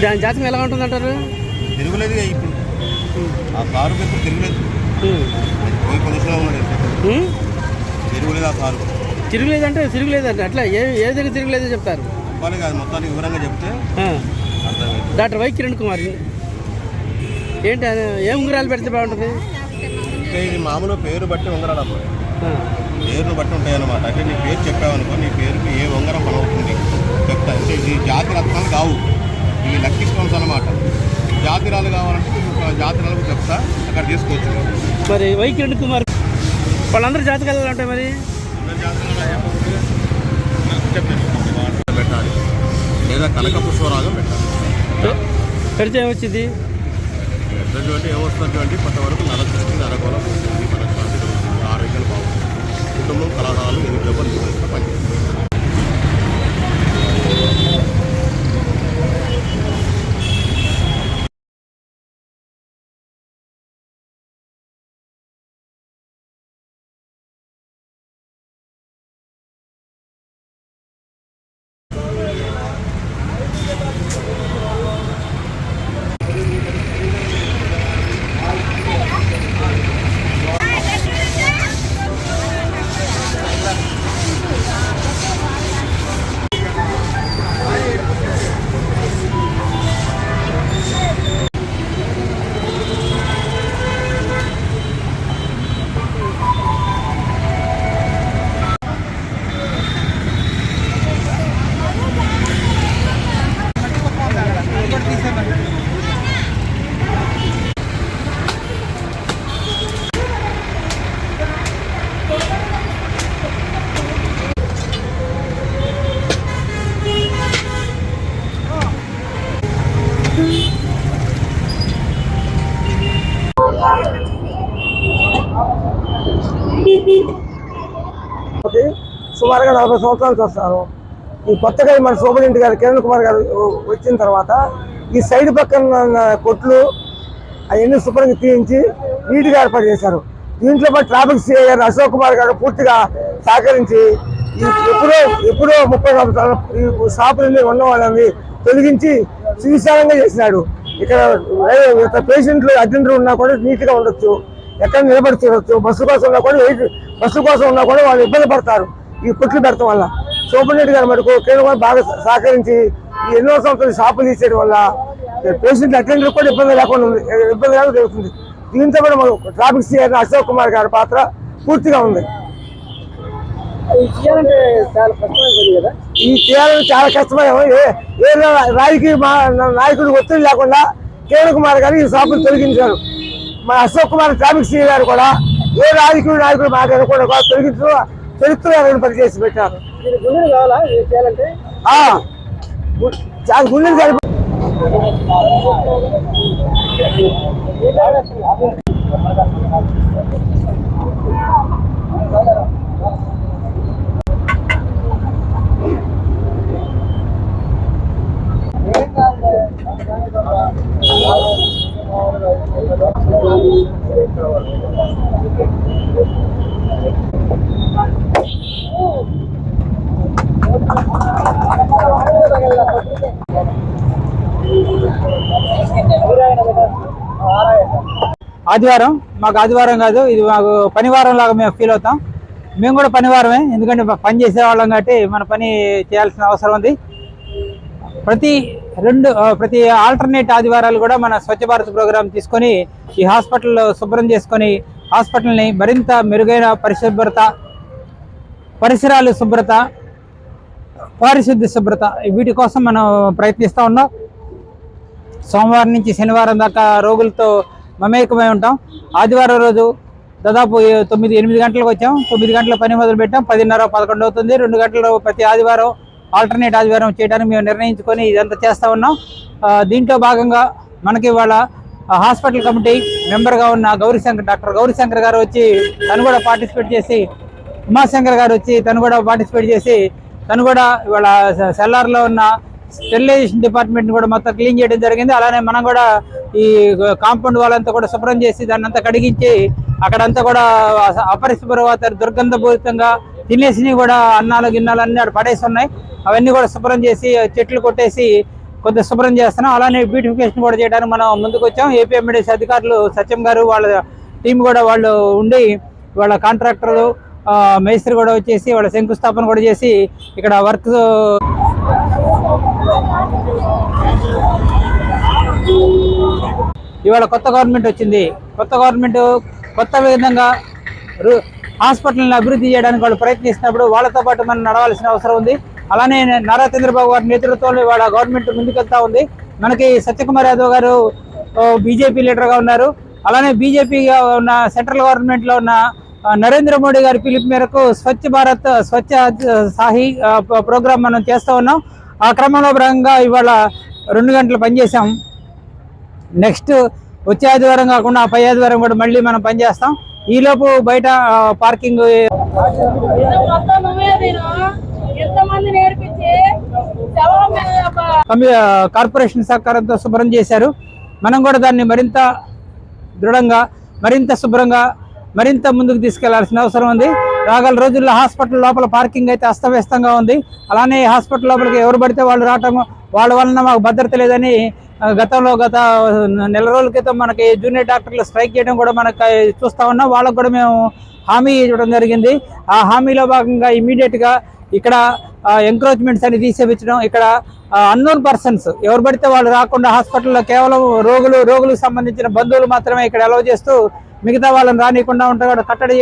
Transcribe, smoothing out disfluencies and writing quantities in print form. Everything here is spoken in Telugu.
ఇప్పుడు ఆయన జాతకం ఎలా ఉంటుంది అంటారు? తిరుగులేదు ఇప్పుడు ఆ కారు ఇప్పుడు తిరుగులేదు. తిరుగులేదు ఆ కారు తిరుగులేదంటే తిరుగులేదంటే అట్లా ఏ దగ్గర తిరుగులేదో చెప్తారు. చెప్పాలి కాదు, మొత్తానికి వివరంగా చెప్తే డాక్టర్ వై కిరణ్ కుమార్ ఏంటి ఏ ఉంగరాలు పెడితే బాగుంటుంది? ఇది మామూలు పేరు బట్టి ఉంగరాలు అప్పుడు పేరును బట్టి ఉంటాయి అన్నమాట. అంటే నీ పేరు చెప్పావనుకో, నీ పేరుకి ఏ ఉంగరం పనవుతుంది చెప్తా. అంటే ఇది జాతి రత్నాలు కావు, ఇవి లక్కీ స్టోన్స్ అన్నమాట. జాతిరాలు కావాలంటే జాతిరాలకు చెప్తా, అక్కడ తీసుకోవచ్చు. మరి వై కిరణ్ కుమార్ వాళ్ళందరూ జాతకాలు ఉంటాయి. మరి పెట్టాలి లేదా కనక పుష్పరాగం పెట్టాలి. పెడితే ఏమొచ్చింది? పెద్దటువంటి ఏమొస్తుంది కొంతవరకు నరదృష్టి నరగోళం మనశ్శాంతి ఆరోగ్యాలు బాగుంటుంది. కుటుంబం కలహాలు ఎదురు పనిచేస్తుంది. సుమారుగా 40 సంవత్సరాలకు వస్తారు. ఈ కొత్తగా మన సూపరింటెండెంట్ గారు కిరణ్ కుమార్ గారు వచ్చిన తర్వాత ఈ సైడ్ పక్కన కొట్లు అవన్నీ శుభ్రంగా తీయించి నీట్గా ఏర్పాటు చేశారు. దీంట్లో పాటు ట్రాఫిక్ సిఐ గారు అశోక్ కుమార్ గారు పూర్తిగా సహకరించి ఎప్పుడో 30 సంవత్సరాలు ఈ షాపులన్నీ ఉన్న వాళ్ళని తొలగించి సువిశాలంగా చేసినాడు. ఇక్కడ పేషెంట్లు అటెండర్ ఉన్నా కూడా నీట్గా ఉండొచ్చు, ఎక్కడ నిలబడి చూడొచ్చు. బస్సు కోసం ఉన్నా కూడా వాళ్ళు ఇబ్బంది పడతారు ఈ కొట్లు పెడతాం వల్ల. సూపరింటెండెంట్ గారు మటుకు కేవలం బాగా సహకరించి ఈ ఎన్నో సంవత్సరాలు షాపులు తీసేయడం వల్ల పేషెంట్ అటెండర్ కూడా ఇబ్బంది లేకుండా జరుగుతుంది. దీంతో కూడా మనకు ట్రాఫిక్ సిఐ అశోక్ కుమార్ గారి పాత్ర పూర్తిగా ఉంది. ఈ చేయాలంటే చాలా కష్టమైన ఏ రాజకీయ నాయకుడికి ఒత్తిడి లేకుండా కిరణ్ కుమార్ గారు ఈ షాపులు తొలగించారు. మన అశోక్ కుమార్ ట్రాఫిక్ సిఐ గారు కూడా ఏ రాజకీయ నాయకుడు మాట్లాడకుండా తొలగించడం చరిత్ర పనిచేసి పెట్టారు. గుండెలు కావాలా చేయాలంటే గుండెలు సరిపో ఆదివారం మాకు ఆదివారం కాదు, ఇది మాకు పనివారం లాగా మేము ఫీల్ అవుతాం. మేము కూడా పనివారమే, ఎందుకంటే పని చేసేవాళ్ళం కాబట్టి మన పని చేయాల్సిన అవసరం ఉంది. ప్రతి ఆల్టర్నేట్ ఆదివారాలు కూడా మన స్వచ్ఛ భారత్ ప్రోగ్రాం తీసుకొని ఈ హాస్పిటల్ శుభ్రం చేసుకొని హాస్పిటల్ని మరింత మెరుగైన పరిసరాలు శుభ్రత, పారిశుద్ధ్య శుభ్రత వీటి కోసం మనం ప్రయత్నిస్తూ ఉన్నాం. సోమవారం నుంచి శనివారం దాకా రోగులతో మమేకమై ఉంటాం. ఆదివారం రోజు దాదాపు 9-8 గంటలకు వచ్చాం. 9 గంటల పని మొదలు పెట్టాం. 10:30-11 అవుతుంది. 2 గంటలు ప్రతి ఆదివారం ఆల్టర్నేట్ ఆదివారం చేయడానికి మేము నిర్ణయించుకొని ఇదంతా చేస్తూ ఉన్నాం. దీంట్లో భాగంగా మనకి ఇవాళ హాస్పిటల్ కమిటీ మెంబర్గా ఉన్న డాక్టర్ గౌరీశంకర్ గారు వచ్చి తను కూడా పార్టిసిపేట్ చేసి, ఉమాశంకర్ గారు వచ్చి తను కూడా పార్టిసిపేట్ చేసి, తను కూడా ఇవాళ సెల్లార్లో ఉన్న స్టెరిలైజేషన్ డిపార్ట్మెంట్ కూడా మొత్తం క్లీన్ చేయడం జరిగింది. అలానే మనం కూడా ఈ కాంపౌండ్ వాళ్ళంతా కూడా శుభ్రం చేసి దాన్ని అంతా కడిగించి అక్కడంతా కూడా అపరిశుభ్రత దుర్గంధపూరితంగా తినేసినవి కూడా అన్నాలు గిన్నాలు అన్నీ అక్కడ పడేసి ఉన్నాయి. అవన్నీ కూడా శుభ్రం చేసి చెట్లు కొట్టేసి కొంత శుభ్రం చేస్తున్నాం. అలానే బ్యూటిఫికేషన్ కూడా చేయడానికి మనం ముందుకు వచ్చాం. ఏపీ ఎంబీడీసీ అధికారులు సత్యం గారు వాళ్ళ టీం కూడా వాళ్ళు ఉండి వాళ్ళ కాంట్రాక్టర్లు మేస్త్రి కూడా వచ్చేసి వాళ్ళ శంకుస్థాపన కూడా చేసి ఇక్కడ వర్క్ ఇవాళ కొత్త గవర్నమెంట్ వచ్చింది. కొత్త గవర్నమెంట్ కొత్త విధంగా హాస్పిటల్ని అభివృద్ధి చేయడానికి వాళ్ళు ప్రయత్నిస్తున్నప్పుడు వాళ్ళతో పాటు మనం నడవాల్సిన అవసరం ఉంది. అలానే నారా చంద్రబాబు గారి నేతృత్వంలో ఇవాళ గవర్నమెంట్ ముందుకెళ్తా ఉంది. మనకి సత్యకుమార్ యాదవ్ గారు బీజేపీ లీడర్గా ఉన్నారు. అలానే బీజేపీగా ఉన్న సెంట్రల్ గవర్నమెంట్లో ఉన్న నరేంద్ర మోడీ గారి పిలుపు మేరకు స్వచ్ఛ భారత్ స్వచ్ఛ సాహి ప్రోగ్రాం మనం చేస్తూ ఉన్నాం. ఆ క్రమంలో భాగంగా ఇవాళ 2 గంటలు పనిచేసాం. నెక్స్ట్ వచ్చే ఆదివారం కాకుండా పై ఆదివారం కూడా మళ్ళీ మనం పనిచేస్తాం. ఈలోపు బయట పార్కింగ్ కార్పొరేషన్ సహకారంతో శుభ్రం చేశారు. మనం కూడా దాన్ని మరింత దృఢంగా, మరింత శుభ్రంగా, మరింత ముందుకు తీసుకెళ్లాల్సిన అవసరం ఉంది. రాగల రోజుల్లో హాస్పిటల్ లోపల పార్కింగ్ అయితే అస్తవ్యస్తంగా ఉంది. అలానే హాస్పిటల్ లోపలికి ఎవరు పడితే వాళ్ళు రావటం, వాళ్ళ వలన మాకు భద్రత లేదని గత నెల రోజుల క్రితం మనకి జూనియర్ డాక్టర్లు స్ట్రైక్ చేయడం కూడా మనకి చూస్తూ ఉన్నాం. వాళ్ళకు కూడా మేము హామీ ఇవ్వడం జరిగింది. ఆ హామీలో భాగంగా ఇమీడియట్గా ఇక్కడ ఎంక్రోచ్మెంట్స్ అని తీసేపించడం, ఇక్కడ అన్నోన్ పర్సన్స్ ఎవరు పడితే వాళ్ళు రాకుండా హాస్పిటల్లో కేవలం రోగులకు సంబంధించిన బంధువులు మాత్రమే ఇక్కడ అలౌ చేస్తూ మిగతా వాళ్ళని రానియకుండా ఉంటారు కట్టడి